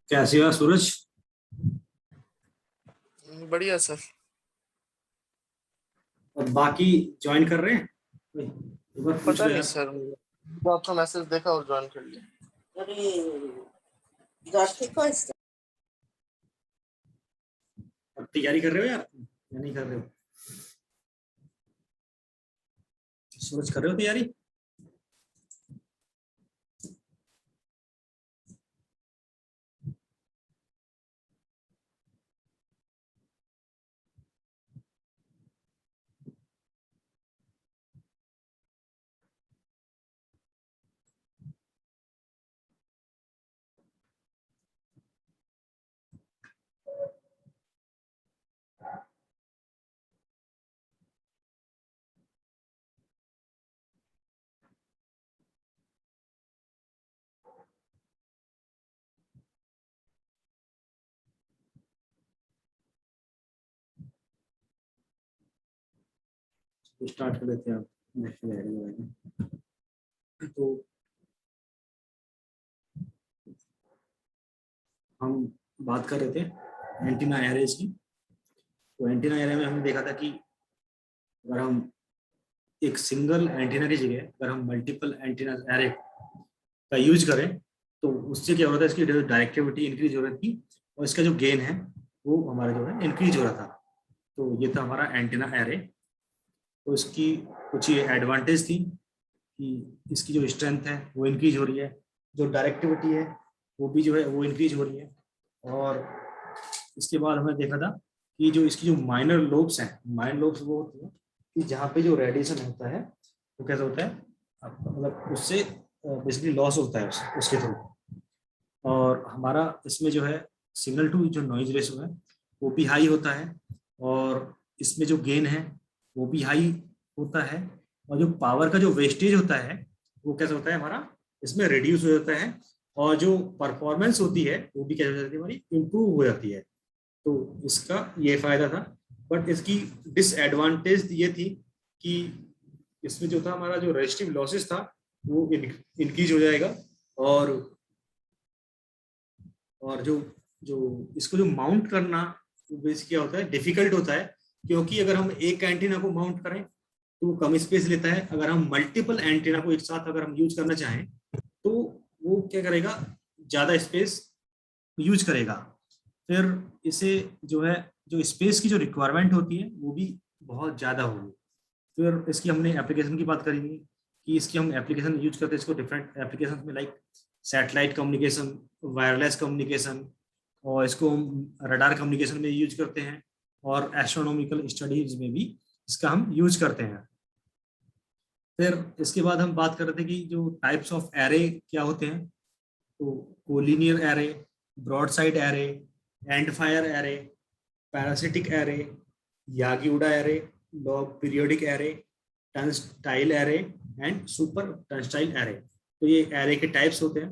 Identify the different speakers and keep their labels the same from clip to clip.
Speaker 1: कैसे हो सूरज?
Speaker 2: बढ़िया सर।
Speaker 1: और बाकी ज्वाइन कर रहे हैं? एक बार पूछ
Speaker 2: पता
Speaker 1: लो
Speaker 2: नहीं
Speaker 1: यार।
Speaker 2: सर, तो आपका मैसेज देखा और ज्वाइन कर लिया।
Speaker 1: अब तैयारी कर रहे हो यार या नहीं कर रहे हो? सूरज कर रहे हो तैयारी? तो स्टार्ट कर देते हैं आप। नेक्स्ट तैयारी होगी। तो हम बात कर रहे थे एंटीना एरेज की। तो एंटीना एरे में हमने देखा था कि अगर हम एक सिंगल एंटीना की जगह अगर हम मल्टीपल एंटीना एरे का यूज करें तो उससे क्या हो रहा था, इसकी डायरेक्टिविटी इंक्रीज हो रही थी और इसका जो गेन है वो हमारा जो है इंक्रीज हो रहा था। तो ये था हमारा एंटीना एरे। तो इसकी कुछ ये एडवांटेज थी कि इसकी जो स्ट्रेंथ है वो इंक्रीज हो रही है, जो डायरेक्टिविटी है वो भी जो है वो इंक्रीज हो रही है। और इसके बाद हमने देखा था कि जो इसकी जो माइनर लोब्स हैं, माइनर लोब्स वो होती हैं कि जहाँ पे जो रेडिएशन होता है वो कैसा होता है, मतलब उससे बेसिकली लॉस होता है उसके थ्रू। और हमारा इसमें जो है सिग्नल टू जो नॉइज रेशो है वो भी हाई होता है, और इसमें जो गेन है वो भी हाई होता है, और जो पावर का जो वेस्टेज होता है वो कैसा होता है हमारा, इसमें रिड्यूस हो जाता है, और जो परफॉर्मेंस होती है वो भी क्या हो जाती है हमारी, इम्प्रूव हो जाती है। तो इसका ये फायदा था। बट इसकी डिसएडवांटेज ये थी कि इसमें जो था हमारा जो रेजिस्टिव लॉसेस था वो इंक्रीज हो जाएगा। और जो जो इसको जो माउंट करना बेसिक क्या होता है, डिफिकल्ट होता है, क्योंकि अगर हम एक एंटीना को माउंट करें तो वो कम स्पेस लेता है। अगर हम मल्टीपल एंटीना को एक साथ अगर हम यूज करना चाहें तो वो क्या करेगा, ज्यादा स्पेस यूज करेगा। फिर इसे जो है जो स्पेस की जो रिक्वायरमेंट होती है वो भी बहुत ज़्यादा होगी। फिर इसकी हमने एप्लीकेशन की बात करेंगे कि इसकी हम एप्लीकेशन यूज करते हैं इसको डिफरेंट एप्लीकेशन में, like satellite communication, wireless communication, और इसको हम रडार कम्युनिकेशन में यूज करते हैं, और एस्ट्रोनॉमिकल स्टडीज में भी इसका हम यूज करते हैं। फिर इसके बाद हम बात कर रहे थे कि जो टाइप्स ऑफ एरे क्या होते हैं। तो collinear array, broadside array, end fire array, parasitic array, Yagi Uda array, log periodic array, turnstile array and super turnstile array. तो ये एरे के टाइप्स होते हैं,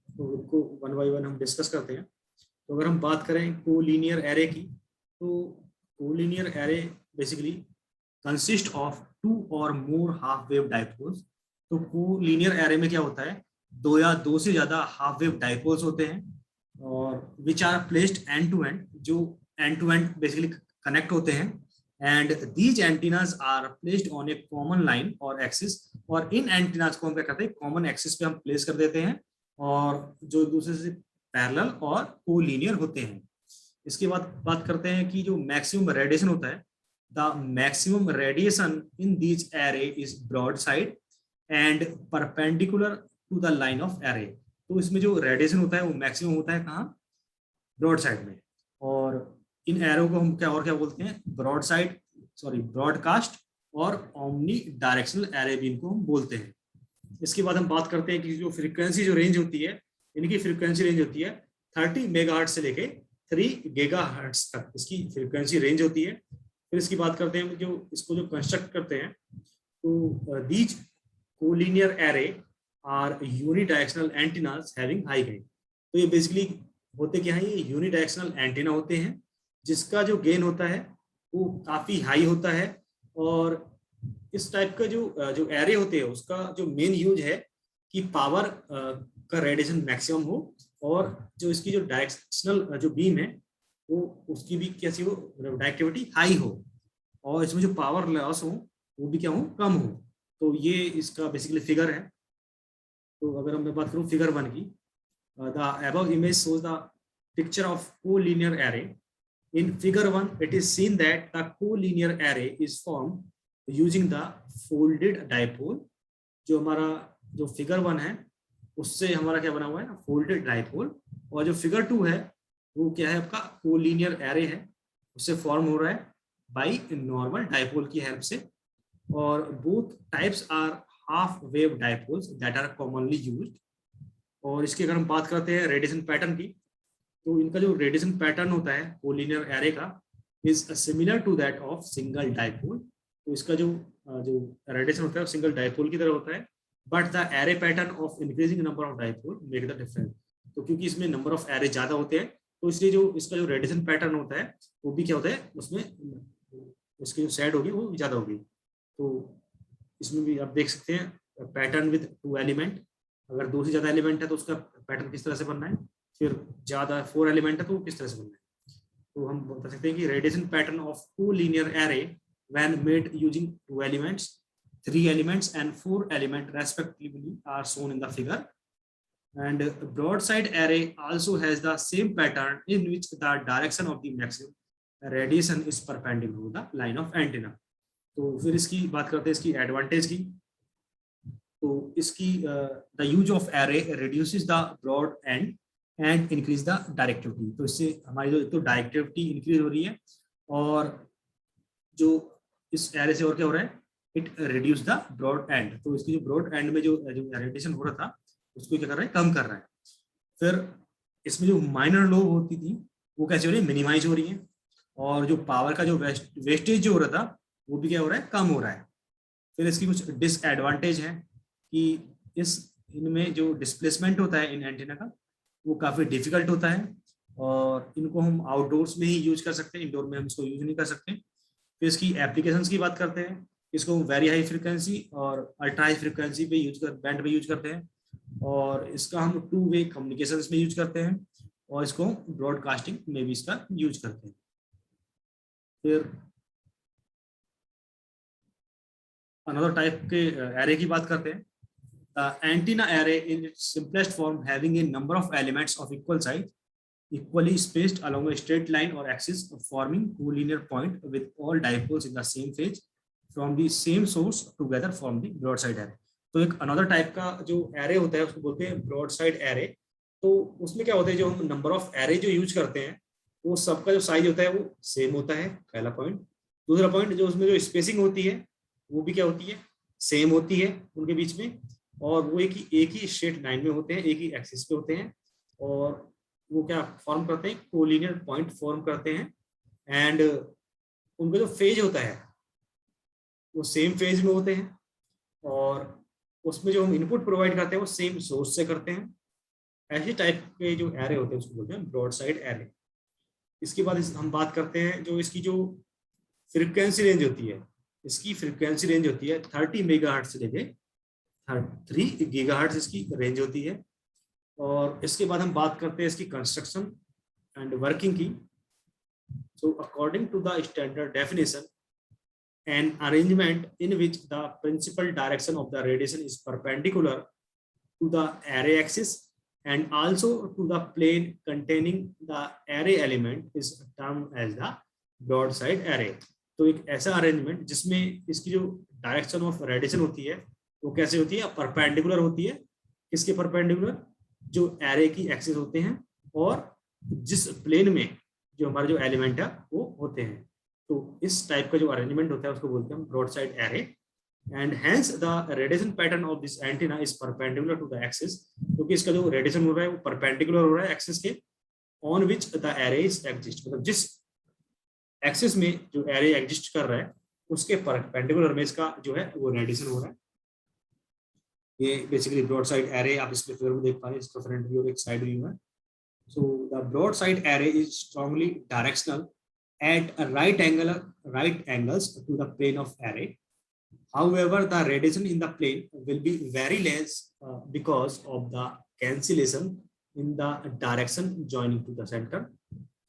Speaker 1: तो इनको वन बाय वन हम डिस्कस करते हैं। तो अगर हम बात करें कोलिनियर एरे की, तो collinear array basically consist of two or more half wave dipoles. तो कोलिनियर एरे में क्या होता है, दो या दो से ज्यादा हाफ वेव डाइपोल्स होते हैं, और which are placed end to end, जो end to end basically connect होते हैं। And these antennas are placed on a common line और एक्सिस। और इन एंटीनाज को हम क्या करते हैं, कॉमन एक्सिस पे हम प्लेस कर देते हैं, और जो एक दूसरे से पैरेलल और कोलिनियर होते हैं। इसके बाद बात करते हैं कि जो मैक्सिमम रेडिएशन होता है, the maximum radiation in these array is broadside and perpendicular to the line of array. तो इसमें जो रेडिएशन होता है वो मैक्सिमम होता है कहाँ, ब्रॉड साइड में। और इन एरो को हम क्या और क्या बोलते हैं, ब्रॉड साइड, सॉरी ब्रॉडकास्ट और ओमनी डायरेक्शनल एरे भी इनको हम बोलते हैं। इसके बाद हम बात करते हैं कि जो फ्रीक्वेंसी जो रेंज होती है, इनकी फ्रीक्वेंसी रेंज होती है 30 मेगाहर्ट्ज से लेके 3 गीगाहर्ट्ज तक इसकी फ्रीक्वेंसी रेंज होती है। फिर इसकी बात करते हैं जो इसको जो कंस्ट्रक्ट करते हैं, तो these collinear array are unidirectional antennas having high gain. तो ये बेसिकली होते क्या है, ये यूनिडायरेक्शनल एंटीना होते हैं जिसका जो गेन होता है वो काफी हाई होता है। और इस टाइप का जो जो एरे होते हैं उसका जो मेन यूज है कि पावर का रेडिएशन मैक्सिमम हो और जो इसकी जो डायरेक्शनल जो बीम है वो उसकी भी कैसी हो, डायरेक्टिविटी हाई हो, और इसमें जो पावर लॉस हो वो भी क्या हो, कम हो। तो ये इसका बेसिकली फिगर है। तो अगर मैं बात करूँ फिगर 1 की, the above image shows the picture of collinear array. In figure 1, it is seen that the collinear array is formed using the folded dipole। जो हमारा जो फिगर 1 है उससे हमारा क्या बना हुआ है ना, फोल्डेड डाइपोल। और जो फिगर 2 है वो क्या है, आपका कोलिनियर एरे है, उससे फॉर्म हो रहा है बाई नॉर्मल डाइपोल की हेल्प से। और both types are half wave dipoles that are commonly used. और इसकी अगर हम बात करते हैं रेडिएशन पैटर्न की, तो इनका जो रेडिएशन पैटर्न होता है कोलिनियर एरे का is similar to that of single dipole. तो इसका जो रेडिएशन होता है वो सिंगल डाइपोल की तरह होता है, but the array pattern of increasing number of dipole make the difference. तो क्योंकि इसमें नंबर ऑफ एरे ज्यादा होते हैं तो इसलिए जो इसका जो रेडिएशन पैटर्न होता है वो भी क्या होता है, उसमें उसकी जो साइड होगी वो ज्यादा होगी। तो इसमें भी आप देख सकते हैं पैटर्न विद 2 एलिमेंट। अगर 2 से ज्यादा एलिमेंट है तो उसका पैटर्न किस तरह से बनना है, फिर ज्यादा 4 एलिमेंट है तो किस तरह से बनना है। तो हम बता सकते हैं कि radiation pattern of collinear array when made using 2 elements, 3 elements and 4 element respectively are shown in the figure. And broadside array also has the same pattern in which the direction of the maximum radiation is perpendicular to the line of antenna. तो फिर इसकी बात करते हैं इसकी advantage की। तो इसकी the use of array reduces the broad end and increase the directivity. तो इससे हमारी जो तो डायरेक्टिविटी इंक्रीज हो रही है, और जो इस एरे से और क्या हो रहा है, it reduce the broad end. तो इसकी जो ब्रॉड एंड में जो रेडिएशन हो रहा था उसको क्या कर रहा है, कम कर रहा है। फिर इसमें जो माइनर लोब होती थी वो कैसे हो रही है, मिनिमाइज हो रही है। और जो पावर का जो वेस्टेज जो हो रहा था वो भी क्या हो रहा है, कम हो रहा है। फिर इसकी कुछ डिसएडवांटेज है कि इनमें जो डिस्प्लेसमेंट होता है इन एंटीना का वो काफ़ी डिफिकल्ट होता है, और इनको हम आउटडोर्स में ही यूज कर सकते हैं, इंडोर में हम इसको यूज नहीं कर सकते। फिर इसकी एप्लीकेशंस की बात करते हैं, इसको वेरी हाई फ्रिक्वेंसी और अल्ट्रा हाई फ्रिक्वेंसी पे बैंड पे यूज करते हैं, और इसका हम 2 वे कम्युनिकेशंस में यूज करते हैं, और इसको ब्रॉडकास्टिंग में भी इसका यूज करते हैं। फिर अनदर टाइप के एरे की बात करते हैं। Antenna array in its simplest form having a number of elements of equal size equally spaced along a straight line or axis forming collinear point with all dipoles in the same phase from the same source together form the broadside array। तो एक another type का जो array होता है उसको बोलते हैं broadside array. तो उसमें क्या होता है, जो हम नंबर ऑफ एरे जो यूज करते हैं वो सबका जो साइज होता है वो सेम होता है, पहला पॉइंट। दूसरा पॉइंट, जो उसमें जो स्पेसिंग होती है वो भी क्या होती है, सेम होती है उनके बीच में, और वो एक ही स्ट्रेट लाइन में होते हैं, एक ही एक्सिस पे होते हैं, और वो क्या फॉर्म करते हैं, कोलिनियर पॉइंट फॉर्म करते हैं। एंड उनका जो फेज होता है वो सेम फेज में होते हैं, और उसमें जो हम इनपुट प्रोवाइड करते हैं वो सेम सोर्स से करते हैं। ऐसे टाइप के जो एरे होते हैं उसको बोलते हैं ब्रॉडसाइड एरे। इसके बाद हम बात करते हैं जो इसकी जो फ्रिक्वेंसी रेंज होती है। इसकी फ्रिक्वेंसी रेंज होती है 30 मेगाहर्ट्ज से लेके 3 गीगाहर्ट्ज इसकी रेंज होती है। और इसके बाद हम बात करते हैं इसकी कंस्ट्रक्शन एंड वर्किंग की। So according to the standard definition, an arrangement in which the principal direction of the radiation is perpendicular to the array axis and also to the plane containing the array element is termed as the broadside array। तो एक ऐसा arrangement जिसमें इसकी जो direction of radiation होती है वो कैसे होती है, परपेंडिकुलर होती है। किसके परपेंडिकुलर, जो एरे की एक्सिस होते हैं और जिस प्लेन में जो हमारे जो एलिमेंट है वो होते हैं। तो इस टाइप का जो अरेंजमेंट होता है उसको बोलते हैं broadside array. And hence the radiation pattern of this antenna is perpendicular to the axis, क्योंकि इसका जो रेडिएशन हो रहा है वो परपेंडिकुलर हो रहा है एक्सिस के, on which the array is exist. मतलब जिस एक्सिस में जो एरे एग्जिस्ट कर रहा है उसके परपेंडिकुलर में इसका जो है वो रेडिएशन हो रहा है। ये बेसिकली ब्रॉडसाइड एरे आप इसमें फिगर में देख पा रहे हैं, इसका फ्रंट व्यू और एक साइड व्यू है। So the broadside array is strongly directional at right angles to the plane of array. However, the radiation in the plane will be very less because of the cancellation in the direction joining two the centre.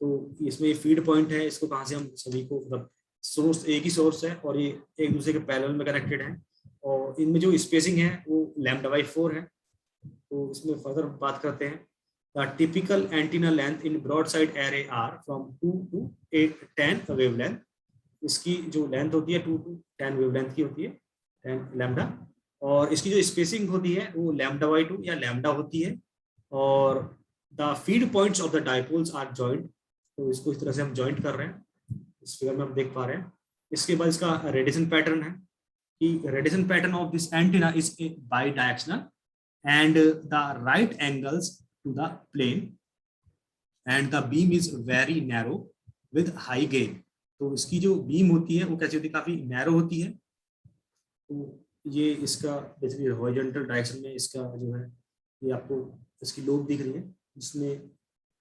Speaker 1: तो इसमें feed point है, इसको कहाँ से हम सभी को, मतलब सोर्स एक ही सोर्स है और ये एक दूसरे के पैरेलल में कनेक्टेड है, और इनमें जो स्पेसिंग है वो λ/4 है। तो इसमें फर्दर बात करते हैं। The typical antenna length in broadside array are from 2 to 10 wavelength. इसकी जो लेंथ होती है 2 to 10 वेवलेंथ की होती है, 10 लैम्डा, और इसकी जो स्पेसिंग होती है वो λ/2 या लैम्डा होती है। और the feed points of the dipoles are joint. तो इसको इस तरह से हम जॉइंट कर रहे हैं, इस फिगर में हम देख पा रहे हैं। इसके बाद इसका रेडिएशन पैटर्न है कि radiation pattern of this antenna is bi directional and the right angles to the plane and the beam is very narrow with high gain. तो इसकी जो बीम होती है वो कैसी होती है, काफी नैरो होती है। तो ये इसका बेसिकली हॉरिजॉन्टल डायरेक्शन में इसका जो है, ये आपको इसकी लोब दिख रही है जिसमें,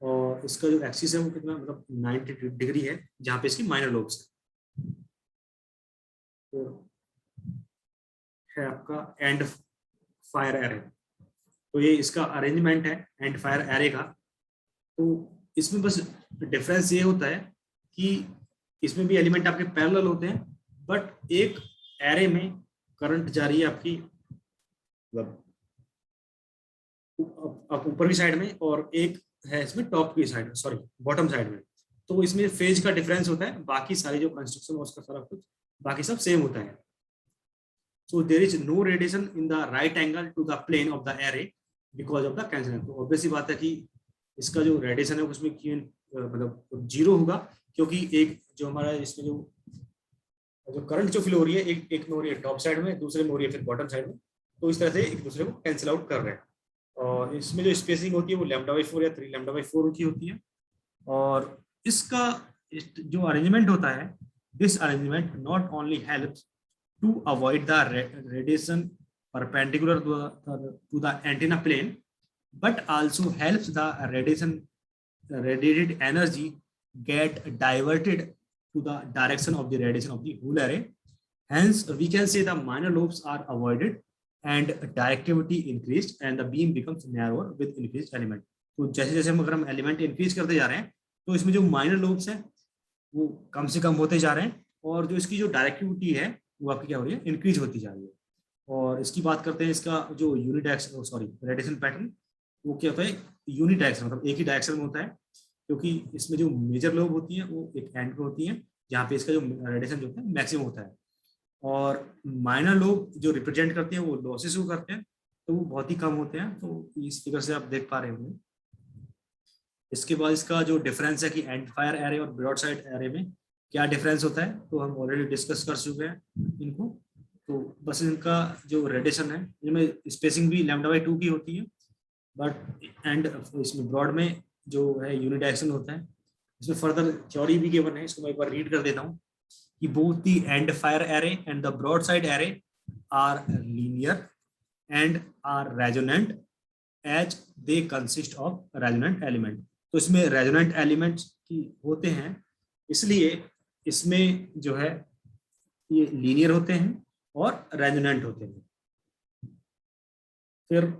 Speaker 1: और इसका जो एक्सिस है वो कितना, मतलब 90 डिग्री है, जहाँ पे इसकी माइनर लोब्स है। तो है आपका एंड फायर एरे। तो ये इसका अरेंजमेंट है एंड फायर एरे का। तो इसमें बस डिफरेंस ये होता है कि इसमें भी एलिमेंट आपके पैरेलल होते हैं, बट एक एरे में करंट जा रही है आपकी मतलब ऊपर की साइड में, और एक है इसमें टॉप की साइड में, सॉरी बॉटम साइड में। तो इसमें फेज का डिफरेंस होता है, बाकी सारे जो कंस्ट्रक्शन है उसका सारा कुछ बाकी सब सेम होता है। So there is no radiation in the right angle to the plane of the array because of the cancellation. तो ऑब्वियसली बात है कि इसका जो रेडिएशन है उसमें मतलब जीरो होगा, क्योंकि एक जो हमारा इसमें जो करंट जो फ्लो हो रही है, एक में हो रही है टॉप साइड में, दूसरे में हो रही है फिर बॉटम साइड में। तो इस तरह से एक दूसरे को कैंसिल आउट कर रहे हैं। और इसमें जो स्पेसिंग होती है वो λ/4 या 3 λ/4 की होती है। और इसका जो अरेंजमेंट होता है, this arrangement not only helps to avoid the radiation perpendicular to the antenna plane, but also helps the radiated energy get diverted to the direction of the radiation of the whole array. Hence, we can say the minor lobes are avoided and directivity increased and the beam becomes narrower with increased element. तो जैसे जैसे हम अगर हम element increase करते जा रहे हैं, तो इसमें जो माइनर लोब्स हैं वो कम से कम होते जा रहे हैं, और जो इसकी जो डायरेक्टिविटी है वो आपकी क्या हो रही है, इंक्रीज होती जा रही है। और इसकी बात करते हैं, इसका जो रेडिएशन पैटर्न वो क्या होता है, यूनिट डायरेक्शन, मतलब एक ही डायरेक्शन में होता है, क्योंकि इसमें जो मेजर लोब होती है वो एक एंड पे होती है जहाँ पे इसका जो रेडिएशन जो होता है मैक्सिमम होता है, और माइनर लोब जो रिप्रेजेंट करते हैं वो लॉसेस को करते हैं, तो वो बहुत ही कम होते हैं। तो इस फिगर से आप देख पा रहे होंगे। इसके बाद इसका जो डिफरेंस है कि एंड फायर एरे और ब्रॉडसाइड एरे में क्या डिफरेंस होता है, तो हम ऑलरेडी डिस्कस कर चुके हैं इनको। तो बस इनका जो रेडिएशन है, इनमें स्पेसिंग भी λ/2 की होती है, बट एंड इसमें ब्रॉड में जो है यूनिडायरेक्शन होता है। इसमें फर्दर थ्योरी भी गिवन है, इसको मैं एक बार रीड कर देता हूँ कि both the end fire array and the broad side array are linear and are resonant as they consist of resonant element. तो इसमें रेजोनेंट एलिमेंट्स की होते हैं, इसलिए इसमें जो है ये लीनियर होते हैं और रेजोनेंट होते हैं। फिर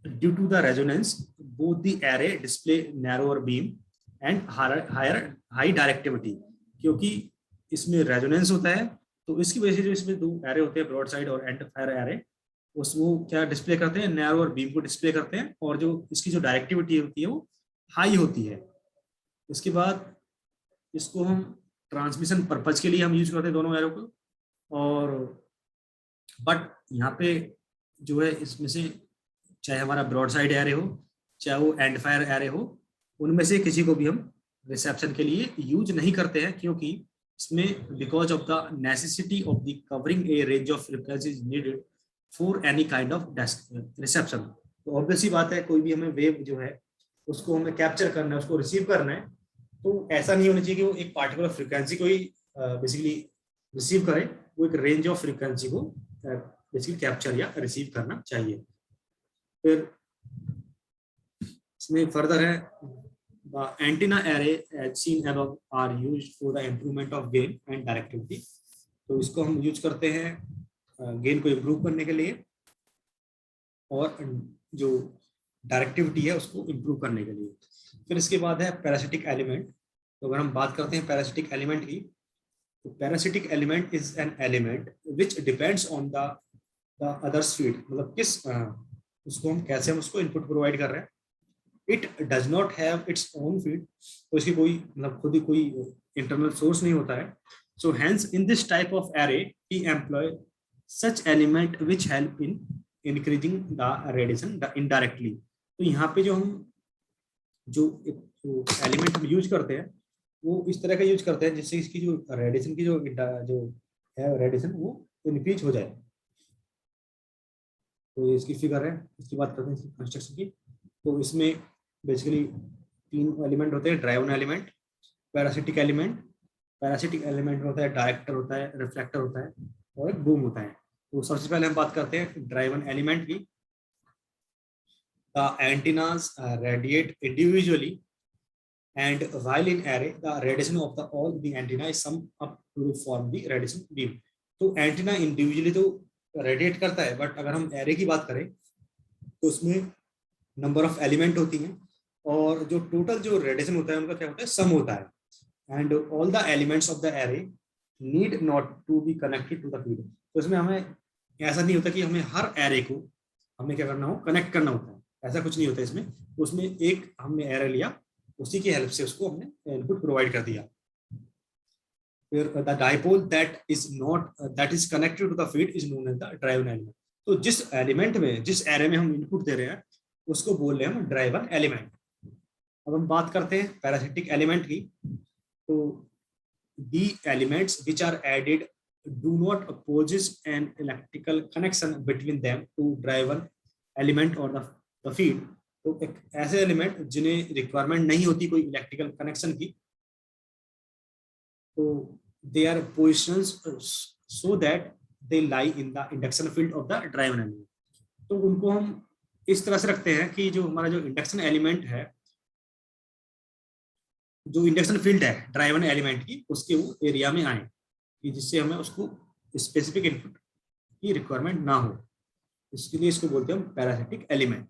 Speaker 1: due to the resonance both the array display narrower beam and high directivity। क्योंकि इसमें रेजोनेंस होता है, तो इसकी वजह से जो इसमें दो एरे होते हैं, ब्रॉड साइड और एंड फायर एरे, वो क्या डिस्प्ले करते हैं, नैरोअर बीम को डिस्प्ले करते हैं, और जो इसकी जो डायरेक्टिविटी होती है वो हाई होती है। इसके बाद इसको हम ट्रांसमिशन पर्पज के लिए हम यूज करते हैं दोनों एरो को। और बट यहाँ पे जो है इसमें से चाहे हमारा ब्रॉड साइड एरे हो चाहे वो एंड फायर एरे हो, उनमें से किसी को भी हम रिसेप्शन के लिए यूज नहीं करते हैं, क्योंकि इसमें because of the necessity of the covering A range of frequencies needed for any kind of reception. तो ऑब्वियसली बात है, कोई भी हमें वेव जो है उसको हमें कैप्चर करना है, उसको रिसीव करना है, तो ऐसा नहीं होना चाहिए कि वो एक पार्टिकुलर फ्रीक्वेंसी को ही बेसिकली रिसीव करे, वो एक रेंज ऑफ फ्रीक्वेंसी को बेसिकली कैप्चर या रिसीव करना चाहिए। फिर इसमें फर्दर है the antenna array as seen above are used for the improvement of gain and directivity। तो इसको हम यूज करते हैं गेन को इम्प्रूव करने के लिए, और जो डायरेक्टिविटी है उसको इम्प्रूव करने के लिए। फिर इसके बाद है पैरासिटिक एलिमेंट। तो अगर हम बात करते हैं पैरासिटिक एलिमेंट की, तो parasitic element is an element which depends on the others feed, मतलब किस उसको हम कैसे हम उसको इनपुट प्रोवाइड कर रहे हैं। It does not have its own feed, तो इसकी कोई मतलब खुद ही कोई इंटरनल सोर्स नहीं होता है। So hence in this type of array we employ such element which help in increasing the radiation indirectly. तो यहाँ पे जो हम जो एलिमेंट हम यूज करते हैं वो इस तरह का यूज करते हैं जिससे इसकी जो रेडिएशन की जो है रेडिएशन वो इंक्रीज हो जाए। तो ये इसकी फिगर है। इसकी बात करते हैं इसकी कंस्ट्रक्शन की। तो इसमें बेसिकली 3 एलिमेंट होते हैं, driven element, parasitic element. Parasitic element में होता है डायरेक्टर होता है, रिफ्लेक्टर होता है और एक बूम होता है। तो सबसे पहले हम बात करते हैं ड्राइवन एलिमेंट की। The antennas radiate individually, and while in array, the radiation of all the antenna is summed up to form the radiation beam. तो एंटीना इंडिविजुअली तो रेडिएट करता है, बट अगर हम एरे की बात करें तो उसमें नंबर ऑफ एलिमेंट होती हैं और जो टोटल जो रेडिएशन होता है उनका क्या होता है, सम होता है। And all the elements of the array need not to be connected to the feed. तो इसमें हमें ऐसा नहीं होता कि हमें हर एरे को हमें क्या करना हो, कनेक्ट करना होता है, ऐसा कुछ नहीं होता इसमें। उसमें एक हमने एरे लिया, उसी की हेल्प से उसको हमने इनपुट प्रोवाइड कर दिया। फिर the dipole that is connected to the feed is known as the driven element. तो जिस एलिमेंट में, जिस एरे में हम इनपुट दे रहे हैं उसको बोल रहे हैं हम ड्राइवन एलिमेंट। अब हम बात करते हैं पैरासिटिक एलिमेंट की। तो the elements which are added do not opposes an electrical connection between them to driven element और द फीड। तो एक ऐसे एलिमेंट जिन्हें रिक्वायरमेंट नहीं होती कोई इलेक्ट्रिकल कनेक्शन की, तो they are positions so that they lie in the induction field of the driven element. तो उनको हम इस तरह से रखते हैं कि जो हमारा जो इंडक्शन एलिमेंट है, जो इंडक्शन फील्ड है ड्राइवन एलिमेंट की, उसके वो एरिया में आए कि जिससे हमें उसको स्पेसिफिक इनपुट की रिक्वायरमेंट ना हो। इसके लिए इसको बोलते हैं हम पैरासिटिक एलिमेंट।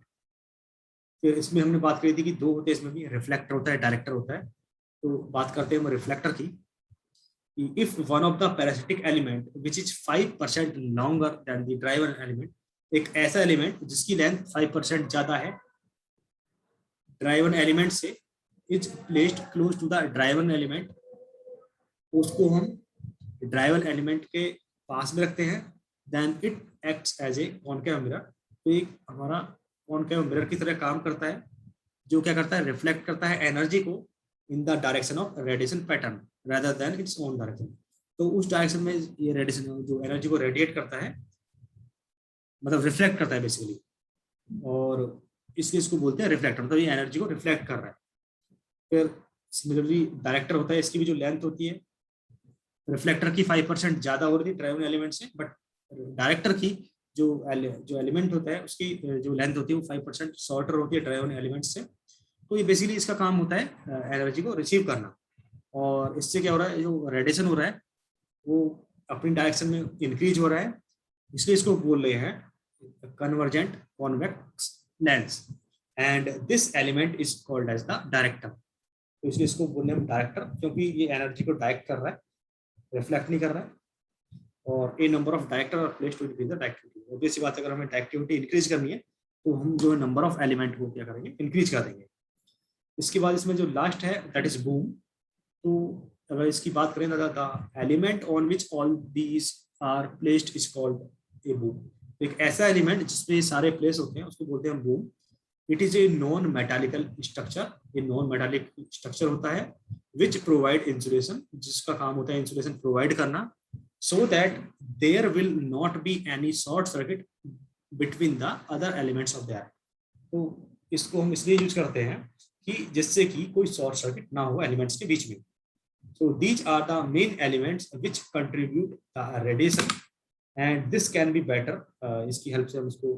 Speaker 1: फिर इसमें हमने बात करी थी कि 2 होते हैं, इसमें भी रिफ्लेक्टर होता है, डायरेक्टर होता है। तो बात करते हैं हम रिफ्लेक्टर की। If one of the parasitic element which is 5% longer than the driven element, एक ऐसा एलिमेंट जिसकी लेंथ 5% ज्यादा है ड्राइवन एलिमेंट से, is placed close to the driven element, उसको हम ड्राइवन एलिमेंट के पास में रखते हैं। Then it acts as a concave mirror. तो एक हमारा कॉनकेव मिरर की तरह काम करता है, जो क्या करता है, रिफ्लेक्ट करता है एनर्जी को in the direction of radiation pattern rather than its own direction. तो उस डायरेक्शन में ये रेडिएशन जो एनर्जी को रेडिएट करता है, मतलब रिफ्लेक्ट करता है बेसिकली, और इसलिए इसको बोलते हैं रिफ्लेक्टर, मतलब ये एनर्जी को रिफ्लेक्ट कर रहा है। फिर सिमिलरली डायरेक्टर होता है, इसकी भी जो लेंथ होती है रिफ्लेक्टर की 5% ज्यादा हो रही थी ड्राइवन एलिमेंट से, बट डायरेक्टर की जो एलिमेंट होता है उसकी जो लेंथ होती है वो 5% शॉर्टर होती है ड्राइवन एलिमेंट से। तो ये बेसिकली इसका काम होता है एनर्जी को रिसीव करना, और इससे क्या हो रहा है, जो रेडिएशन हो रहा है वो अपनी डायरेक्शन में इंक्रीज हो रहा है, इसलिए इसको बोल रहे हैं convergent convex lens, and this element is called as the director. तो इसलिए इसको बोलने हम डायरेक्टर, क्योंकि ये एनर्जी को डायरेक्ट कर रहा है, रिफ्लेक्ट नहीं कर रहा है। और ए नंबर ऑफ डायरेक्टर और place to increase the directivity. Obvious सी बात है, अगर हमें डायरेक्टिविटी इंक्रीज करनी है तो हम जो नंबर ऑफ एलिमेंट को क्या करेंगे, इंक्रीज कर देंगे। इसके बाद इसमें जो लास्ट है दैट इज बूम। तो अगर इसकी बात करें the element on which all these are placed is called a boom. एक ऐसा एलिमेंट जिसपे सारे प्लेस होते हैं उसको बोलते हैं हम boom. It is a non metallical structure, ये नॉन मेटालिक स्ट्रक्चर होता है विच प्रोवाइड इंसुलेशन, जिसका काम होता है इंसुलेशन प्रोवाइड करना, so that there will not be any short circuit between the other elements of the array। तो इसको हम इसलिए यूज करते हैं कि जिससे कि कोई शॉर्ट सर्किट ना हो एलिमेंट्स के बीच में। so these are the main elements which contribute the radiation and this can be better। इसकी हेल्प से हम इसको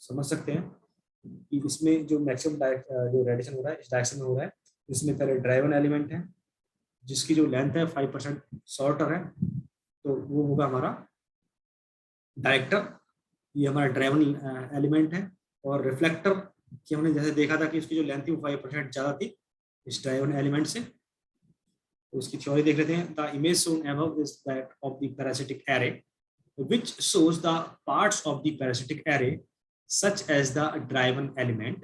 Speaker 1: समझ सकते हैं कि इसमें जो मैक्सिमम जो रेडिएशन हो रहा है इस डायरेक्शन में हो रहा है। इसमें पहले ड्राइवन एलिमेंट है जिसकी जो लेंथ है 5% शॉर्टर है, तो वो होगा हमारा डायरेक्टर, ये हमारा ड्राइवन एलिमेंट है। और रिफ्लेक्टर कि हमने जैसे देखा था कि उसकी जो लेंथ थी वो 5% ज्यादा थी इस ड्राइवन एलिमेंट से। तो उसकी थ्योरी देख लेते हैं। The image shown above is that of the parasitic array which shows the parts of the parasitic array such as the driven element,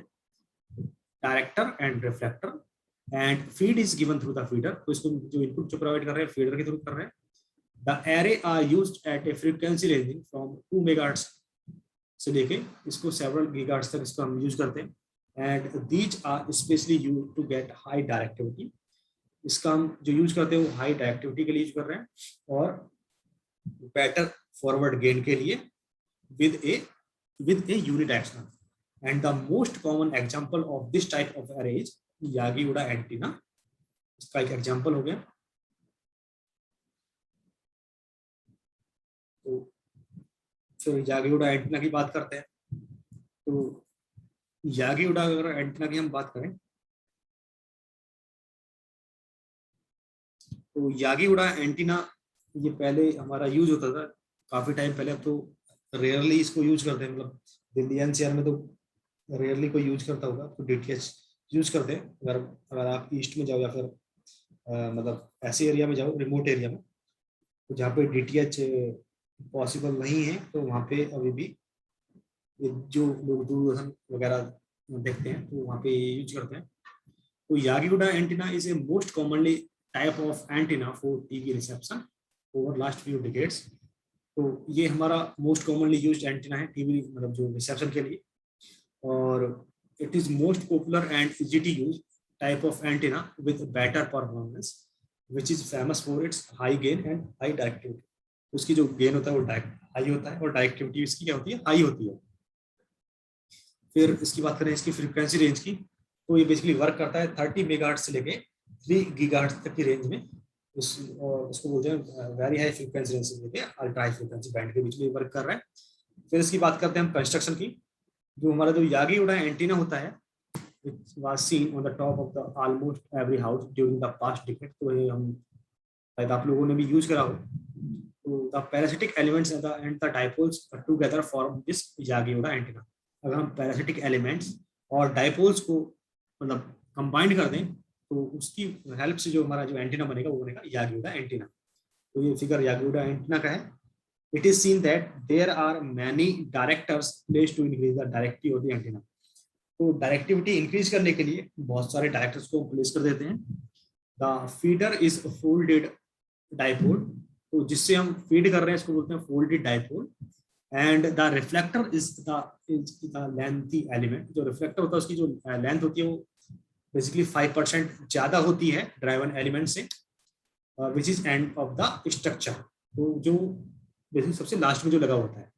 Speaker 1: director and reflector, and feed is given through the feeder। तो इसको जो input जो provide कर रहे हैं feeder के through कर रहे हैं। The array are used at a frequency ranging from 2 megahertz से लेके इसको several gigahertz तक इसको हम यूज करते हैं। And these are especially used to get high directivity। इसका हम जो यूज करते हैं वो हाई डायरेक्टिविटी के लिए यूज कर रहे हैं और बेटर फॉरवर्ड गेन के लिए with a unidirectional। and the most common example of this type of array is Yagi-Uda antenna। इसका एक एग्जांपल हो गया। तो फिर Yagi-Uda एंटीना की बात करते हैं। तो Yagi-Uda अगर एंटीना की हम बात करें तो Yagi-Uda एंटीना ये पहले हमारा यूज होता था काफी टाइम पहले। अब तो रेयरली इसको यूज करते हैं, मतलब दिल्ली एनसीआर में तो रेयरली कोई यूज करता होगा। तो डीटीएच यूज करते हैं। अगर आप ईस्ट में जाओ या फिर मतलब ऐसे एरिया में जाओ रिमोट एरिया में, तो जहाँ पे डीटीएच पॉसिबल नहीं है तो वहाँ पे अभी भी जो लोग दूरदर्शन वगैरह देखते हैं तो वहाँ पे यूज करते हैं। तो Yagi-Uda antenna is a most commonly type of antenna for TV reception over last few decades. तो ये हमारा मोस्ट कॉमनली यूज्ड एंटीना है टीवी मतलब जो रिसेप्शन के लिए। और it is most popular and easy to use type of antenna with better performance which is famous for its high gain and high directivity. उसकी जो गेन होता है वो हाई होता है और डायरेक्टिविटी इसकी क्या होती है, हाई होती है। फिर इसकी बात करें इसकी फ्रीक्वेंसी रेंज की, तो ये बेसिकली वर्क करता है 30 मेगाहर्ट्ज से लेके 3 गीगाहर्ट्ज तक की रेंज में। इसको बोलते हैं वेरी हाई फ्रीक्वेंसी रेंज से लेके अल्ट्रा हाई फ्रीक्वेंसी बैंड के बीच में वर्क कर रहा है। फिर इसकी बात करते हैं हम कंस्ट्रक्शन की। जो हमारा जो Yagi-Uda एंटीना होता है which was seen on the top of the almost every house during the past decade। तो ये हम शायद आप लोगों ने भी यूज करा हो। तो the parasitic elements and the dipoles together form this Yagi-Uda antenna. अगर हम पैरासिटिक एलिमेंट्स और डाइपोल्स को मतलब कंबाइंड कर दें तो उसकी हेल्प से जो हमारा जो एंटीना बनेगा वो बनेगा Yagi-Uda एंटीना। तो ये फिगर Yagi-Uda एंटीना का है। It is seen that there are many directors placed to increase the directivity of the antenna। तो डायरेक्टिविटी इंक्रीज करने के लिए बहुत सारे डायरेक्टर्स को प्लेस कर देते हैं। The feeder is folded dipole. तो जिससे हम फीड कर रहे हैं इसको बोलते हैं folded dipole. And the reflector is the lengthy element. जो रिफ्लेक्टर होता है उसकी जो लेंथ होती है वो बेसिकली 5% ज्यादा होती है ड्राइवन एलिमेंट से, which is end of the structure. तो जो बेसिकली सबसे लास्ट में जो लगा होता है।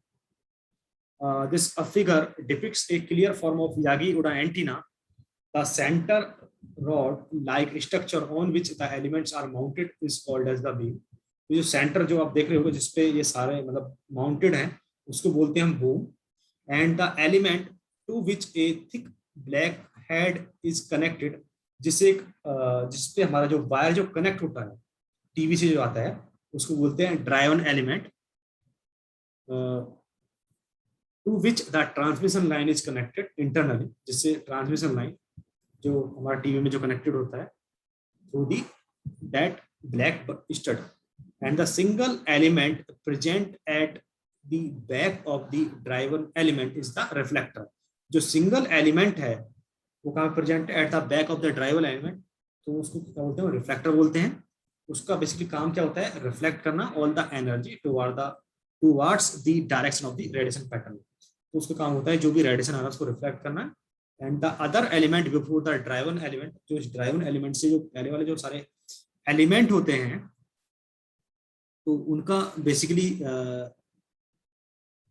Speaker 1: This figure depicts a clear form of Yagi-Uda antenna। The center rod-like structure on which the elements are mounted is called as the beam। तो जो सेंटर जो आप देख रहे हो जिसपे ये सारे मतलब माउंटेड हैं उसको बोलते हैं हम boom. And the element to which a thick black head is connected, जिसपे हमारा जो वायर जो कनेक्ट होता है टीवी से जो आता है उसको बोलते हैं driven element. To which the transmission line is connected internally, जिससे ट्रांसमिशन लाइन जो हमारा टीवी में जो कनेक्टेड होता है through the that black stud. And the single element present at the back of the driven element is the reflector. जो single element है वो कहाँ present at the back of the driven element, तो उसको क्या बोलते हैं, रिफ्लेक्टर बोलते हैं। उसका बेसिकली काम क्या होता है, रिफ्लेक्ट करना all the energy towards the direction of the radiation pattern. तो उसका काम होता है जो भी रेडिएशन आ रहा है उसको रिफ्लेक्ट करना। And the other element before the driven element, जो इस ड्राइवन एलिमेंट से जो पहले वाले जो सारे एलिमेंट होते हैं तो उनका basically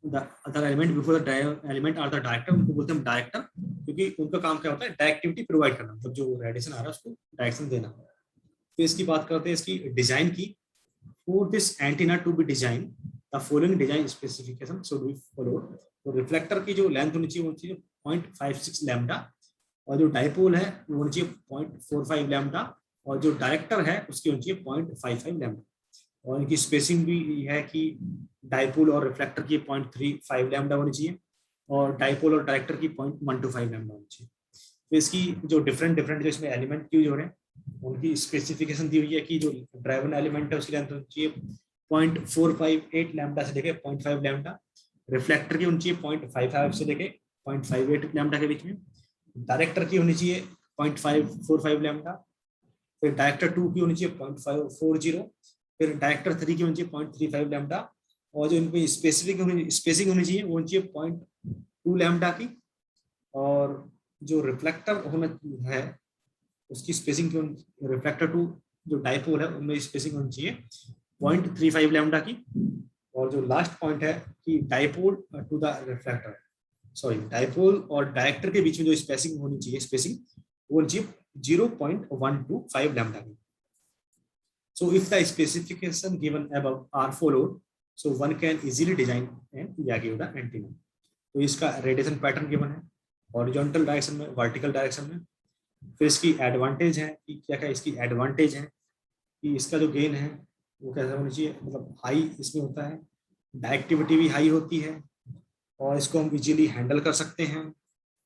Speaker 1: the other element before the driven element are the director. उनको बोलते हैं डायरेक्टर, क्योंकि उनका काम क्या होता है, डायरेक्टिविटी प्रोवाइड करना, मतलब जो रेडिएशन आ रहा है उसको डायरेक्शन देना। तो इसकी बात करते हैं इसकी डिजाइन की। For this antenna to be design the following design specification should be followed. तो रिफ्लेक्टर की जो लेंथ होनी चाहिए वो चाहिए 0.56 लैम्डा, और जो डाइपोल है वो होनी चाहिए 0.45 लैम्डा, और जो डायरेक्टर है उसकी होनी चाहिए 0.55 लैम्डा। और इनकी स्पेसिंग भी है कि डाइपोल और रिफ्लेक्टर की 0.35 लैम्डा होनी चाहिए, और डाइपोल और डायरेक्टर की 0.125 लैम्डा होनी चाहिए। तो इसकी जो डिफरेंट जो इसमें एलिमेंट यूज हो रहे हैं उनकी स्पेसिफिकेशन दी हुई है कि जो ड्राइवन एलिमेंट है उसकी लेंथ होनी चाहिए 0.458 लैम्डा से लेके 0.5 लैम्डा, रिफ्लेक्टर की होनी चाहिए 0.55 से लेके 0.58 लैम्डा के बीच में, डायरेक्टर की होनी चाहिए 0.545 लैम्डा, फिर डायरेक्टर 2 की होनी चाहिए 0.540, फिर डायरेक्टर 3 की होनी चाहिए 0.35 लैम्डा, और जो इनकी स्पेसिंग होनी चाहिए वो होनी चाहिए 0.2 लैम्डा की, और जो रिफ्लेक्टर होना है उसकी स्पेसिंग रिफ्लेक्टर टू जो डाइपोल है उनमें स्पेसिंग होनी चाहिए 0.35 लैम्डा की, और जो लास्ट पॉइंट है कि dipole to the reflector, sorry dipole और डायरेक्टर के बीच में जो स्पेसिंग होनी चाहिए वो होनी चाहिए 0.125 लैम्डा की। So if the specification given above are followed, so one can easily design an Yagi-Uda antenna. तो इसका रेडिएशन पैटर्न गिवन है हॉरिजॉन्टल डायरेक्शन में, वर्टिकल डायरेक्शन में। फिर इसकी एडवांटेज है कि क्या क्या इसकी एडवांटेज है कि इसका जो गेन है वो कैसा होना चाहिए, मतलब हाई इसमें होता है, डायरेक्टिविटी भी हाई होती है, और इसको हम इजीली हैंडल कर सकते हैं,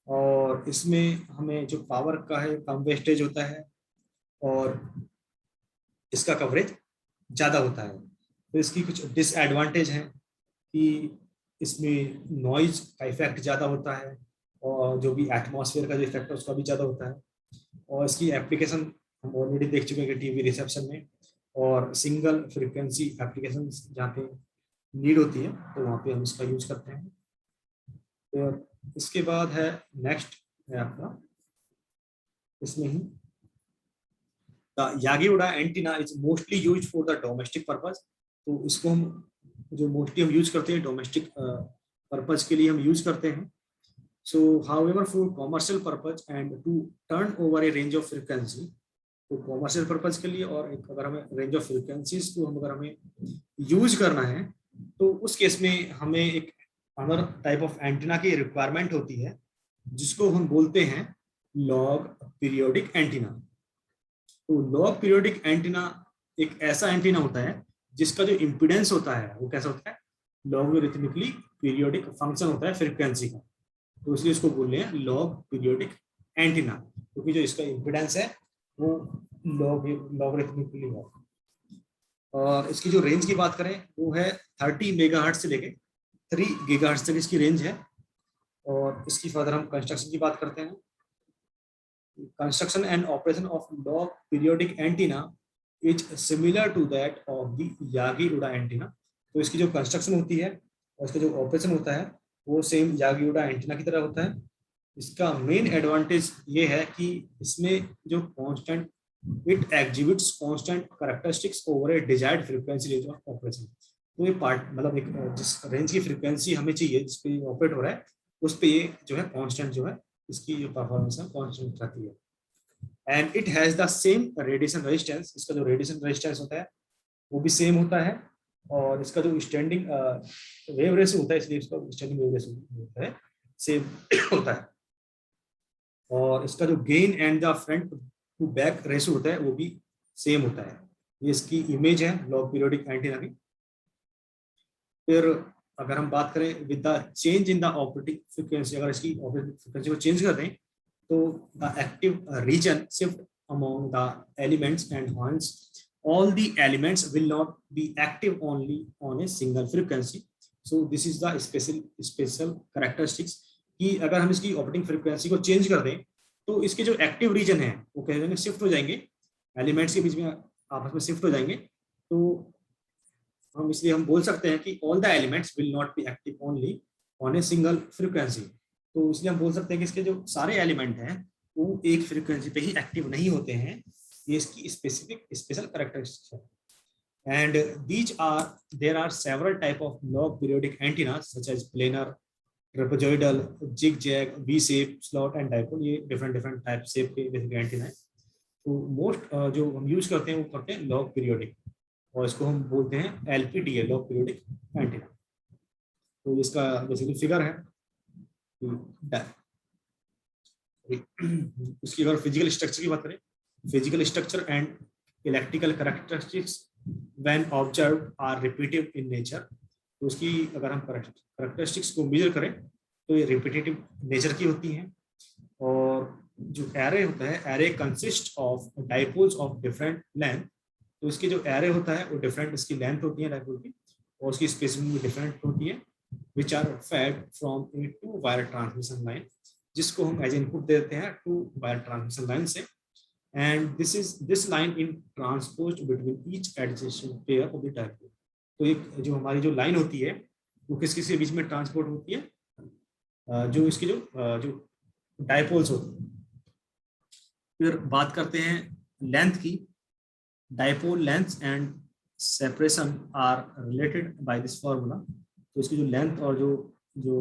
Speaker 1: और इसमें हमें जो पावर का है कम वेस्टेज होता है, और इसका कवरेज ज़्यादा होता है। तो इसकी कुछ डिसएडवांटेज हैं कि इसमें नॉइज का इफेक्ट ज़्यादा होता है, और जो भी एटमॉस्फेयर का जो इफेक्ट है उसका भी ज़्यादा होता है, और इसकी एप्लीकेशन हम ऑलरेडी देख चुके हैं टीवी रिसेप्शन में, और सिंगल फ्रिक्वेंसी एप्लीकेशन जहाँ पे नीड होती है तो वहाँ पे हम इसका यूज करते हैं। तो इसके बाद है नेक्स्ट है आपका इसमें ही The Yagi-Uda antenna is mostly used for the domestic purpose. तो इसको हम जो मोस्टली हम यूज करते हैं डोमेस्टिक पर्पज के लिए हम यूज करते हैं। So however for commercial purpose and to turn over a range of frequency, तो कॉमर्शियल पर्पज के लिए और एक अगर हमें रेंज ऑफ फ्रिक्वेंसीज को अगर हमें यूज करना है तो उस केस में हमें एक अनदर टाइप ऑफ एंटीना की रिक्वायरमेंट होती है जिसको हम बोलते हैं लॉग पीरियोडिक एंटीना। तो लॉग पीरियोडिक एंटीना एक ऐसा एंटीना होता है जिसका जो इम्पीडेंस होता है वो कैसा होता है, लॉगरिथमिकली पीरियोडिक फंक्शन होता है फ्रीक्वेंसी का, तो इसलिए इसको बोल रहे हैं लॉग पीरियोडिक एंटीना, क्योंकि जो इसका इम्पीडेंस है वो लॉगरिथमिकली है। और इसकी जो रेंज की बात करें वो है 30 मेगाहर्ट्ज से लेके 3 गीगाहर्ट्ज तक इसकी रेंज है। और इसकी फर्दर हम कंस्ट्रक्शन की बात करते हैं। Construction and operation of log periodic antenna is similar to that of the Yagi-Uda antenna. तो इसकी जो कंस्ट्रक्शन होती है और इसका जो ऑपरेशन होता है वो सेम Yagi-Uda एंटीना की तरह होता है। इसका मेन एडवांटेज ये है कि इसमें जो constant it exhibits constant characteristics over A desired frequency range of operation. तो ये पार्ट मतलब एक जिस रेंज की फ्रीक्वेंसी हमें चाहिए जिस पे ऑपरेट हो रहा है उस पे ये जो है कांस्टेंट जो है इसकी जो परफॉर्मेंस है कांस्टेंट रहती है। And it has the same radiation resistance, इसका जो रेडिएशन रेजिस्टेंस होता है वो भी सेम होता है, और इसका जो स्टैंडिंग वेव रेशियो होता है इसलिए इसका स्टैंडिंग वेव रेशियो होता है सेम होता है, और इसका जो gain and the front to back ratio होता है वो भी सेम होता है। ये इसकी इमेज है लॉग पीरियोडिक एंटीना की। फिर अगर हम बात करें with the change in the operating frequency, अगर इसकी ऑपरेटिंग फ्रीक्वेंसी को चेंज कर दें तो the active region shift among the elements and horns all the elements will not be active only on a single frequency. So this is the special characteristics कि अगर हम इसकी ऑपरेटिंग फ्रीक्वेंसी को change कर दें तो इसके जो एक्टिव रीजन है वो कह देंगे शिफ्ट हो जाएंगे, एलिमेंट्स के बीच में आपस में शिफ्ट हो जाएंगे। तो हम इसलिए हम बोल सकते हैं कि all the elements will not be active only on a single frequency. तो इसलिए हम बोल सकते हैं कि इसके जो सारे एलिमेंट हैं वो एक फ्रीक्वेंसी पे ही एक्टिव नहीं होते हैं, ये इसकी स्पेसिफिक स्पेशल कैरेक्टरिस्टिक्स है। And there are several type of log periodic antennas such as planar, trapezoidal, zigzag, V shape, slot and dipole. ये डिफरेंट टाइप शेप के बेसिकली एंटीना है। तो मोस्ट जो हम यूज करते हैं वो करते हैं लॉग पीरियोडिक, और इसको हम बोलते हैं LPDA लॉग पीरियोडिक एंटीना। तो इसका बेसिकली फिगर है उसकी अगर फिजिकल स्ट्रक्चर की बात करें, physical structure and electrical characteristics when observed are repetitive in nature। तो उसकी अगर हम characteristics को मेजर करें तो ये रिपीटेटिव नेचर की होती हैं। और जो एरे होता है, array consist of dipoles of different length. तो इसके जो एरे होता है वो डिफरेंट इसकी लेंथ होती है डाइपोल की, और उसकी स्पेसिंग भी डिफरेंट होती है, which are fed from a two wire transmission line, जिसको हम एज इनपुट देते हैं टू वायर ट्रांसमिशन लाइन से। And this line in transposed between each adjacent pair of the dipole. तो एक जो हमारी जो लाइन होती है वो किस किस के बीच में ट्रांसपोर्ट होती है, जो इसकी जो डाइपोल्स होते हैं। फिर बात करते हैं लेंथ की। Dipole length and separation are related by this formula. तो इसकी जो लेंथ और जो जो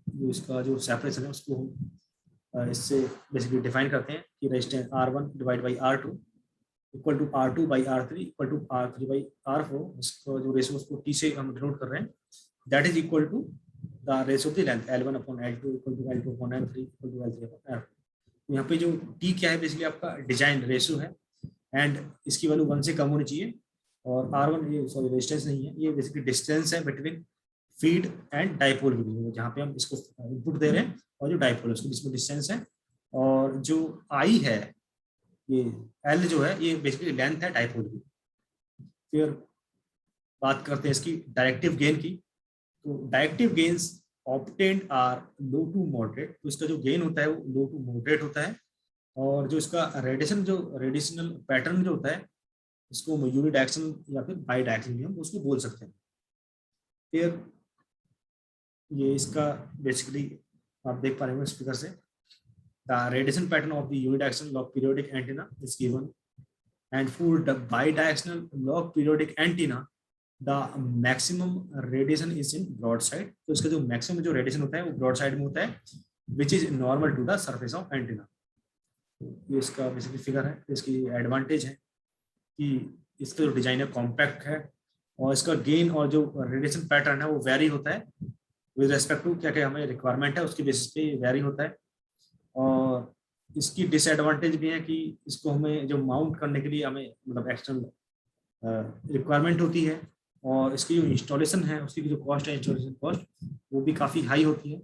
Speaker 1: जो इसका जो सेपरेशन है उसको हम इससे बेसिकली डिफाइन करते हैं कि resistance R1 divide by R2 equal to R2 by R3 equal to R3 by R4। इसका जो रेशियो उसको T से हम डिनोट कर रहे हैं, that is equal to the ratio of the length L1 upon L2 equal to L2 upon L3 equal to L3 upon R4। यहाँ पे जो T क्या है, बेसिकली आपका डिजाइन रेशियो है, एंड इसकी वैल्यू 1 से कम होनी चाहिए। और R1 ये सॉरी रेजिस्टेंस नहीं है, ये बेसिकली डिस्टेंस है बिटवीन फीड एंड डाइपोल के बीच में, जहाँ पे हम इसको इनपुट दे रहे हैं और जो डाइपोल है उसके बीच में डिस्टेंस है। और जो I है, ये L जो है, ये बेसिकली लेंथ है डाइपोल की। फिर बात करते हैं इसकी डायरेक्टिव गेन की। तो directive gains obtained are low to moderate. तो इसका जो गेन होता है वो लो टू मॉडरेट होता है। और जो इसका रेडिएशनल पैटर्न जो होता है, इसको हम यूनिडायरेक्शनल या फिर बाई डायरेक्शनल हम उसको बोल सकते हैं। फिर ये इसका बेसिकली आप देख पा रहे हो स्पीकर से, the radiation pattern of the unidirectional log periodic antenna is given, and for the bi directional log periodic antenna the maximum radiation is in broad side. तो इसका जो मैक्सिमम जो रेडिएशन होता है वो ब्रॉड साइड में होता है, which is normal to the surface of antenna. ये इसका बेसिकली फिगर है। इसकी एडवांटेज है कि इसका जो डिजाइन है कॉम्पैक्ट है, और इसका गेन और जो रेडिएशन पैटर्न है वो वेरी होता है विद रेस्पेक्ट टू क्या क्या हमें रिक्वायरमेंट है उसके बेसिस पे वेरी होता है। और इसकी डिसएडवांटेज भी है कि इसको हमें जो माउंट करने के लिए हमें मतलब एक्सटर्नल रिक्वायरमेंट होती है, और इसकी जो इंस्टॉलेशन है उसकी जो कॉस्ट है, इंस्टॉलेशन कॉस्ट, वो भी काफ़ी हाई होती है।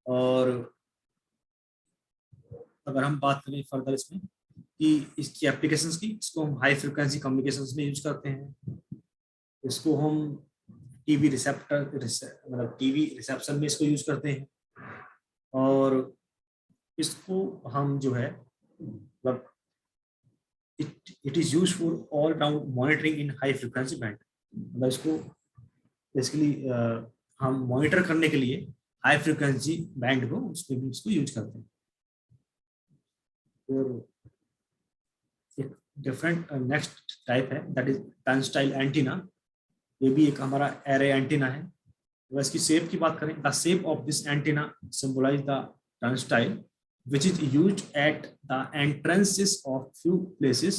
Speaker 1: और अगर हम बात करें फर्दर इसमें कि इसकी एप्लीकेशंस की, इसको हम हाई फ्रिक्वेंसी कम्युनिकेशंस में यूज करते हैं। इसको हम टीवी मतलब टीवी रिसेप्शन में इसको यूज करते हैं। और इसको हम जो है मतलब it is use for all round monitoring in high frequency band. मतलब इसको बेसिकली हम मॉनिटर करने के लिए हाई फ्रिक्वेंसी बैंड को उसमें भी इसको यूज करते हैं। और एक डिफरेंट नेक्स्ट टाइप है, दैट इज टर्नस्टाइल एंटीना। ये भी एक हमारा एरे एंटीना है। तो इसकी शेप की बात करें, the shape of this antenna symbolize the turnstile which is used at the entrances of few places,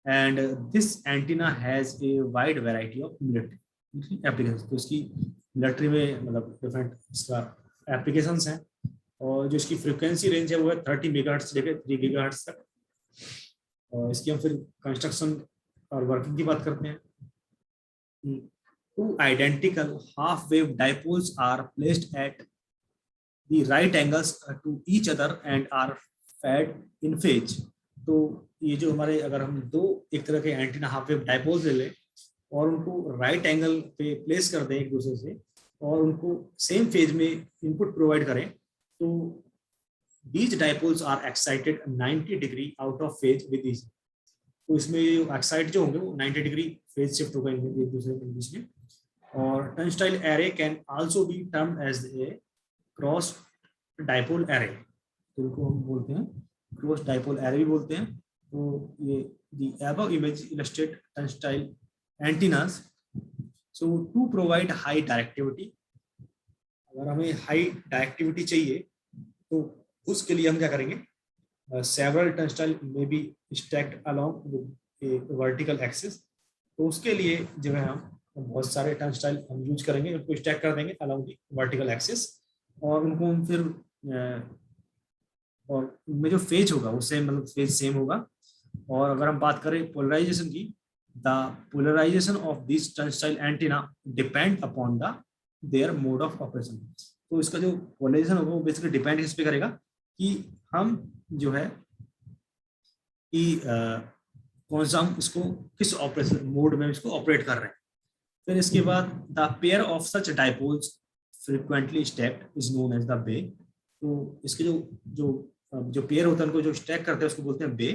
Speaker 1: and this antenna has a wide variety of military applications। तो इसकी मिलिट्री में मतलब डिफरेंट इसका एप्लीकेशंस हैं। और जो इसकी फ्रीक्वेंसी रेंज है वो है 30 मेगाहर्ट्ज से लेकर 3 गीगाहर्ट्ज तक। और इसकी हम फिर कंस्ट्रक्शन और वर्किंग की बात करते हैं। Two identical half wave dipoles are placed at the right angles to each other and are fed in phase। तो ये जो हमारे अगर हम दो एक तरह के एंटीना हाफ वेव डाइपोल्स ले लें और उनको राइट एंगल पे प्लेस कर दें एक दूसरे से, और उनको सेम फेज में इनपुट प्रोवाइड करें, तो these dipoles are excited 90 degree out of phase with each. तो इसमें एक्साइट जो होंगे वो 90 डिग्री फेज शिफ्ट होगा एक दूसरे के बीच में। और turnstile array can also be termed as a cross dipole array. तो इनको हम बोलते हैं क्रॉस डाइपोल एरे भी बोलते हैं। तो ये the above image illustrate turnstile antennas so to provide high directivity। अगर हमें हाई डायरेक्टिविटी चाहिए तो उसके लिए हम क्या करेंगे, several turnstile may be stacked along with a vertical axis। तो उसके लिए जो है हम बहुत सारे टर्नस्टाइल हम यूज करेंगे, उनको स्टैक कर देंगे along the vertical axis, और उनको हम फिर और उनमें जो फेज होगा वो सेम मतलब फेज सेम होगा। और अगर हम बात करें पोलराइजेशन की, the polarization of this turnstile antenna depend upon the their mode of operation. तो इसका जो पोलराइजेशन होगा वो बेसिकली डिपेंड इस पे करेगा कि हम जो है कि कौन सा हम इसको किस ऑपरेशन मोड में इसको ऑपरेट कर रहे हैं। फिर इसके बाद the pair of such dipoles frequently stacked is known as the bay. तो इसके जो जो जो पेयर होता है उनको जो स्टैक करते हैं उसको बोलते हैं bay.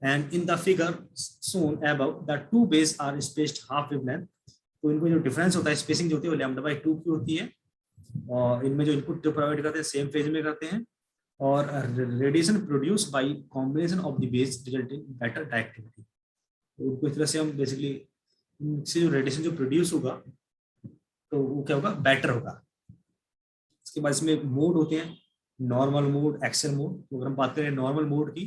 Speaker 1: And in the figure shown above the two base are spaced half wave length. तो इनको जो डिफरेंस होता है स्पेसिंग जो होती है वो λ/2 की होती है, और इनमें जो इनपुट जो प्रोवाइड करते हैं सेम फेज में करते हैं, और radiation produce by combination of the base result in better directivity. तो उनको इस तरह से हम बेसिकली इनसे जो रेडिएशन जो प्रोड्यूस होगा तो वो क्या होगा, बेटर होगा। इसके बाद इसमें मोड होते हैं, नॉर्मल मोड, एक्सेल मोड। तो अगर हम बात करें नॉर्मल मोड की,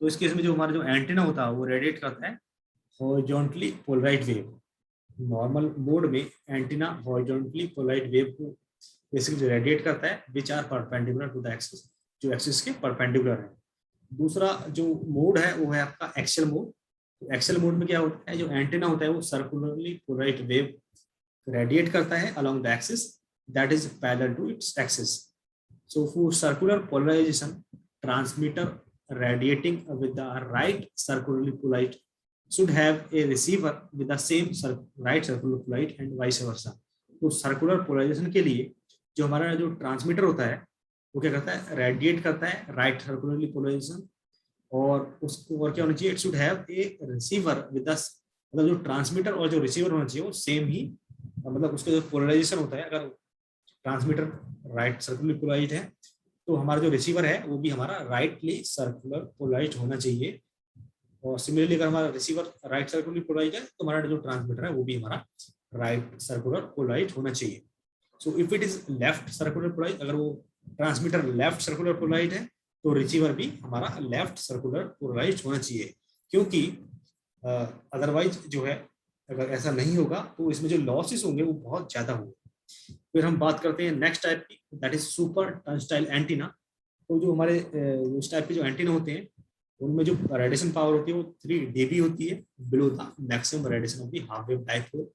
Speaker 1: तो इस केस में जो हमारा जो एंटीना होता है वो रेडिएट करता है horizontally polarized wave. Normal mode में एंटीना हॉरिजॉन्टली पोलराइज्ड वेव को बेसिकली रेडिएट करता है which are perpendicular to the axis, जो एक्सिस के परपेंडिकुलर है। दूसरा जो मोड है वो है आपका एक्सेल मोड। तो एक्सेल मोड में क्या होता है, जो एंटीना होता है वो सर्कुलरली पोलराइज्ड वेव रेडिएट करता है along the axis that is parallel to its axis. So for circular polarization, transmitter radiating with the right circularly polarized should have a receiver with the same right circular polarized and vice versa. तो circular polarisation के लिए जो हमारा जो transmitter होता है वो क्या करता है, रेडिएट करता है राइट सर्कुलरली पोलराइजेशन, और उसको और क्या होना चाहिए, it should have a receiver with the, मतलब जो ट्रांसमीटर और जो रिसीवर होना चाहिए वो सेम ही, मतलब उसका जो पोलराइजेशन होता है, अगर ट्रांसमीटर राइट सर्कुलर पोलराइज्ड है तो हमारा जो रिसीवर है वो भी हमारा राइटली सर्कुलर पोलराइज्ड होना चाहिए। और सिमिलरली अगर हमारा रिसीवर राइट सर्कुलर पोलराइज्ड है तो हमारा जो ट्रांसमीटर है वो भी हमारा राइट सर्कुलर पोलराइज्ड होना चाहिए। So if it is left circular polarized, अगर वो ट्रांसमीटर लेफ्ट सर्कुलर पोलराइज्ड है तो रिसीवर भी हमारा लेफ्ट सर्कुलर पोलराइज्ड होना चाहिए, क्योंकि अदरवाइज जो है अगर ऐसा नहीं होगा तो इसमें जो लॉसेस होंगे वो बहुत ज्यादा होंगे। फिर हम बात करते हैं नेक्स्ट टाइप की, that is super turnstile antenna. तो जो हमारे इस टाइप के जो एंटीना होते हैं उनमें जो रेडिएशन पावर होती है वो 3 dB होती है, below the maximum radiation of the half wave dipole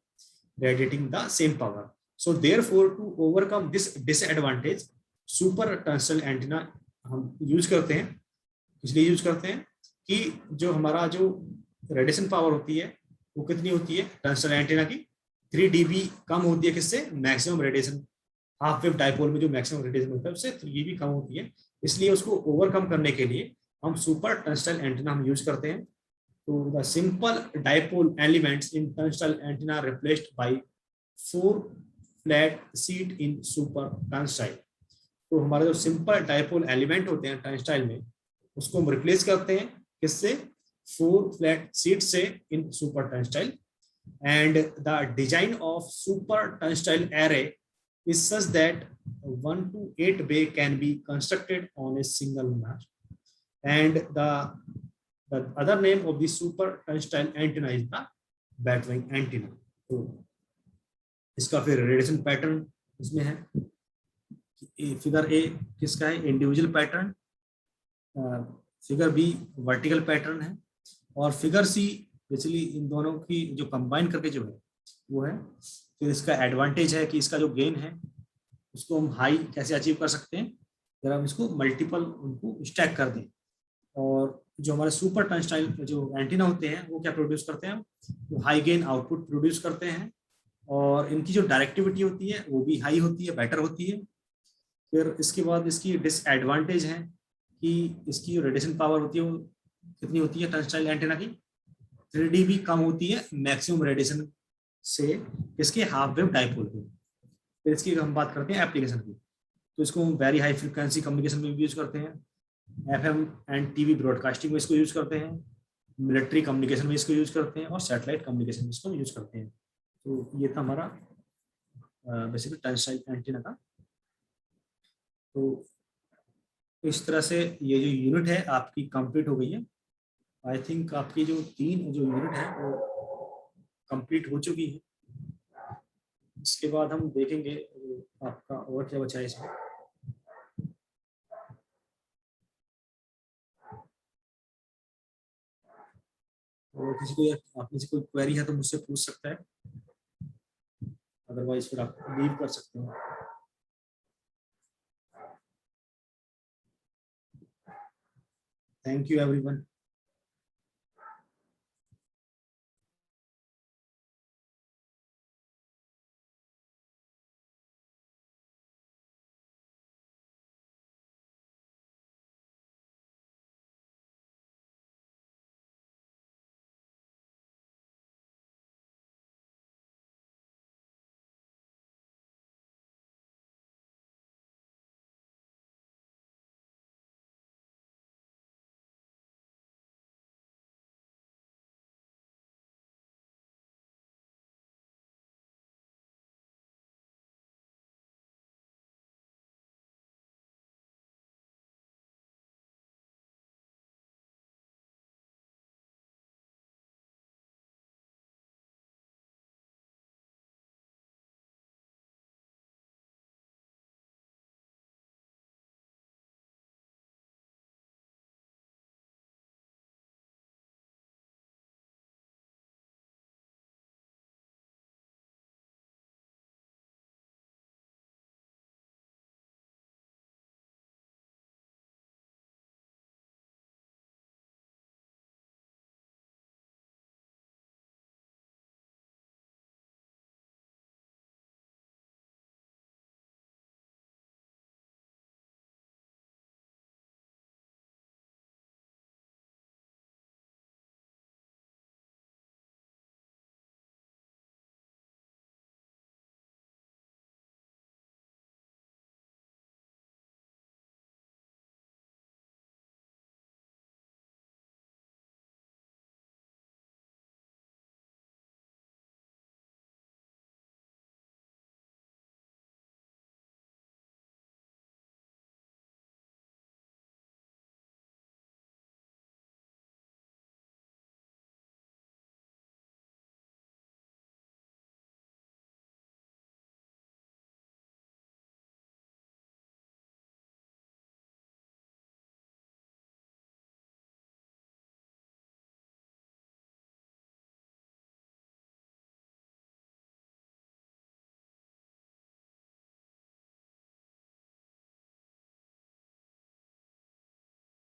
Speaker 1: radiating the same power. So therefore to overcome this disadvantage, super turnstile antenna हम यूज करते हैं। इसलिए यूज करते हैं कि जो हमारा जो रेडिएशन पावर होती है वो कितनी होती है टर्नस्टाइल एंटीना की, 3 dB कम होती है, किससे, maximum radiation half wave dipole में जो मैक्सिमम रेडिएशन होता है उससे 3 dB कम होती है। इसलिए उसको ओवरकम करने के लिए हम सुपर टर्नस्टाइल एंटीना हम यूज करते हैं। तो the simple dipole elements in turnstile antenna replaced by 4 flat seat in super turnstile. तो हमारे जो सिंपल डाइपोल एलिमेंट होते हैं टर्नस्टाइल में उसको हम रिप्लेस करते हैं किससे, 4 फ्लैट सीट से in super turnstile. And the design of super turnstile array is such that 1 to 8 bay can be constructed on a single mast. And the other name of the super turnstile antenna is the batwing antenna. तो इसका फिर radiation pattern इसमें है, figure A किसका है, individual pattern, figure B vertical pattern है, और figure see basically इन दोनों की जो कंबाइन करके जो है वो है। फिर इसका एडवांटेज है कि इसका जो गेन है उसको हम हाई कैसे अचीव कर सकते हैं, अगर हम इसको मल्टीपल उनको स्टैक कर दें। और जो हमारे सुपर टर्नस्टाइल जो एंटीना होते हैं वो क्या प्रोड्यूस करते हैं, वो हाई गेन आउटपुट प्रोड्यूस करते हैं, और इनकी जो डायरेक्टिविटी होती है वो भी हाई होती है, बेटर होती है। फिर इसके बाद इसकी डिसएडवांटेज है कि इसकी जो रेडिएशन पावर होती है वो कितनी होती है टर्नस्टाइल एंटीना की, 3 dB कम होती है मैक्सिमम रेडिएशन से इसके हाफ वेव डाइपोल की। फिर इसकी हम बात करते हैं एप्लीकेशन की, तो इसको हम वेरी हाई फ्रिक्वेंसी कम्युनिकेशन में यूज करते हैं, FM एंड TV ब्रॉडकास्टिंग में इसको यूज करते हैं, मिलिट्री कम्युनिकेशन में इसको यूज करते हैं, और सैटेलाइट कम्युनिकेशन में इसको यूज करते हैं। तो ये था हमारा बेसिकली टर्नस्टाइल एंटीना का। तो इस तरह से ये जो यूनिट है आपकी कंप्लीट हो गई है। आई थिंक आपकी जो 3 जो यूनिट है वो कंप्लीट हो चुकी है। इसके बाद हम देखेंगे आपका और क्या बचा है इसमें। और किसी को आप में से कोई क्वेरी है तो मुझसे पूछ सकता है, अदरवाइज फिर आप लीव कर सकते हो। Thank you everyone.